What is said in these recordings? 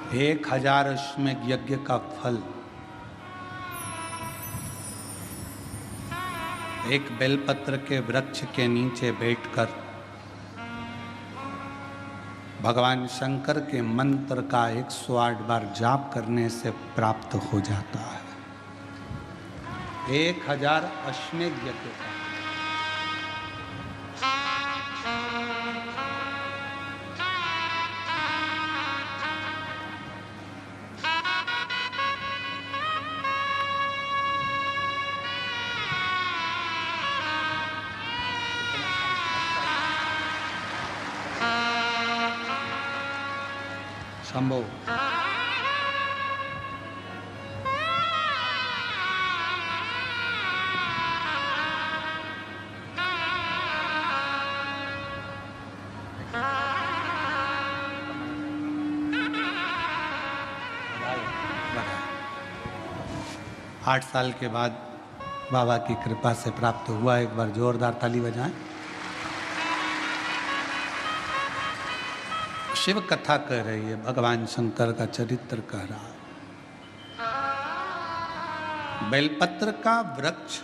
1000 अश्वमेध यज्ञ का फल एक बेलपत्र के वृक्ष के नीचे बैठकर भगवान शंकर के मंत्र का 108 बार जाप करने से प्राप्त हो जाता है। 1000 अश्वमेध यज्ञ का संभव। आठ साल के बाद बाबा की कृपा से प्राप्त हुआ। एक बार जोरदार ताली बजाएं। शिव कथा कह रही है, भगवान शंकर का चरित्र कह रहा है। बेलपत्र का वृक्ष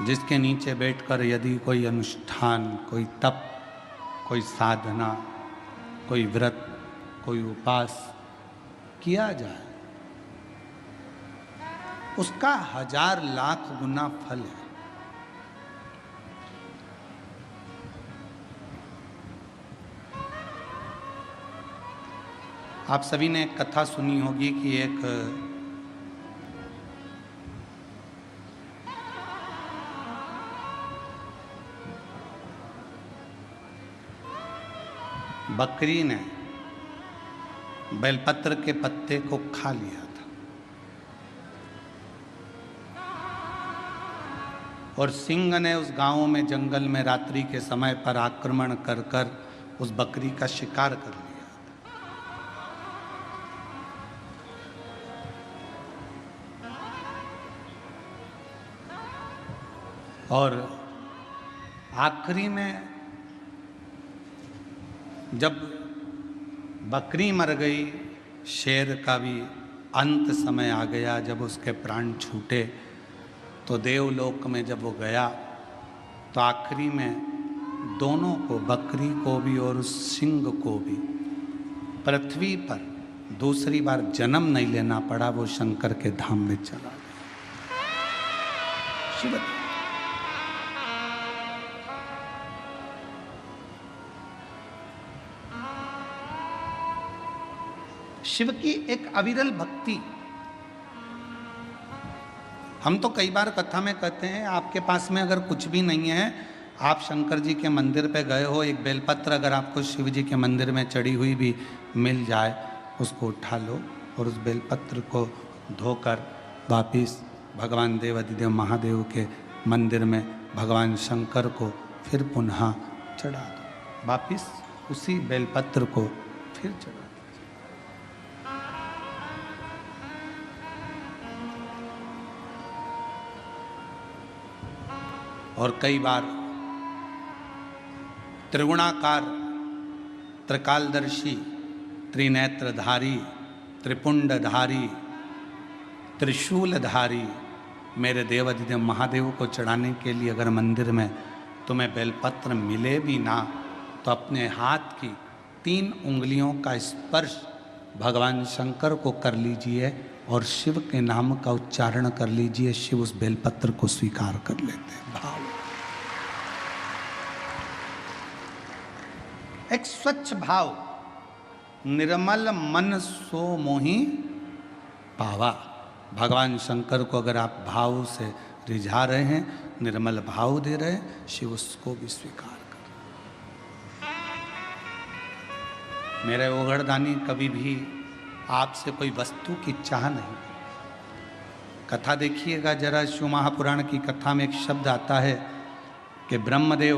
जिसके नीचे बैठकर यदि कोई अनुष्ठान, कोई तप, कोई साधना, कोई व्रत, कोई उपास किया जाए, उसका 1000 लाख गुना फल है। आप सभी ने एक कथा सुनी होगी कि एक बकरी ने बेलपत्र के पत्ते को खा लिया था और सिंह ने उस गांव में जंगल में रात्रि के समय पर आक्रमण कर कर उस बकरी का शिकार कर लिया। और आखिरी में जब बकरी मर गई, शेर का भी अंत समय आ गया। जब उसके प्राण छूटे तो देवलोक में जब वो गया तो आखिरी में दोनों को, बकरी को भी और उस सिंह को भी, पृथ्वी पर दूसरी बार जन्म नहीं लेना पड़ा। वो शंकर के धाम में चला गया। शिव शिव की एक अविरल भक्ति। हम तो कई बार कथा में कहते हैं, आपके पास में अगर कुछ भी नहीं है, आप शंकर जी के मंदिर पे गए हो, एक बेलपत्र अगर आपको शिव जी के मंदिर में चढ़ी हुई भी मिल जाए, उसको उठा लो और उस बेलपत्र को धोकर वापिस भगवान देवाधिदेव महादेव के मंदिर में भगवान शंकर को फिर पुनः चढ़ा दो। वापिस उसी बेलपत्र को फिर चढ़ा दो। और कई बार त्रिगुणाकार, त्रिकालदर्शी, त्रिनेत्रधारी, त्रिपुंडधारी, त्रिशूलधारी मेरे देवाधिदेव महादेव को चढ़ाने के लिए अगर मंदिर में तुम्हें बेलपत्र मिले भी ना, तो अपने हाथ की 3 उंगलियों का स्पर्श भगवान शंकर को कर लीजिए और शिव के नाम का उच्चारण कर लीजिए। शिव उस बेलपत्र को स्वीकार कर लेते हैं। भाव, एक स्वच्छ भाव, निर्मल मन सो मोहि पावा। भगवान शंकर को अगर आप भाव से रिझा रहे हैं, निर्मल भाव दे रहे हैं, शिव उसको भी स्वीकार कर। मेरे ओघड़दानी कभी भी आपसे कोई वस्तु की चाह नहीं। कथा देखिएगा जरा, शिव महापुराण की कथा में एक शब्द आता है कि ब्रह्मदेव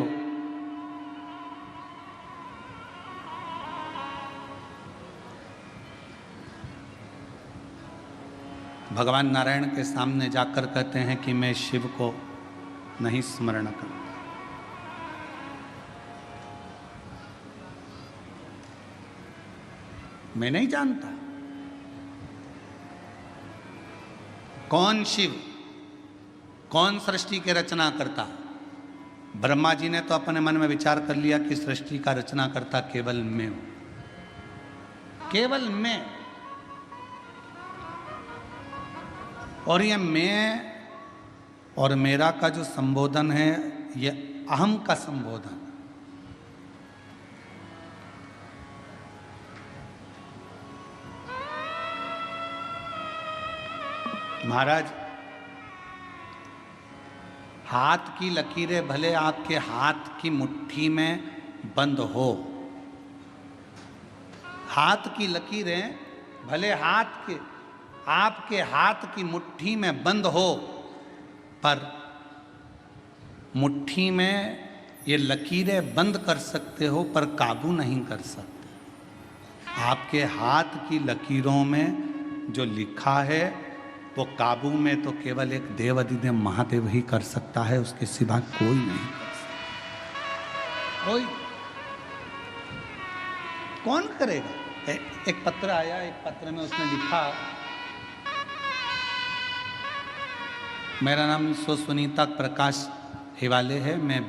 भगवान नारायण के सामने जाकर कहते हैं कि मैं शिव को नहीं स्मरण करता। मैं नहीं जानता। कौन शिव, कौन सृष्टि के रचना करता? ब्रह्मा जी ने तो अपने मन में विचार कर लिया कि सृष्टि का रचना करता केवल मैं हूं, केवल मैं। और ये मैं और मेरा का जो संबोधन है, ये अहम का संबोधन। महाराज, हाथ की लकीरें भले आपके हाथ की मुट्ठी में बंद हो, हाथ की लकीरें भले आपके हाथ की मुट्ठी में बंद हो, पर मुट्ठी में ये लकीरें बंद कर सकते हो पर काबू नहीं कर सकते। आपके हाथ की लकीरों में जो लिखा है वो काबू में तो केवल एक देव अधिदेव महादेव ही कर सकता है, उसके सिवा कोई नहीं कर सकता। कोई कौन करेगा? एक पत्र आया, एक पत्र में उसने लिखा, मेरा नाम सुनीता प्रकाश हिवाले है, मैं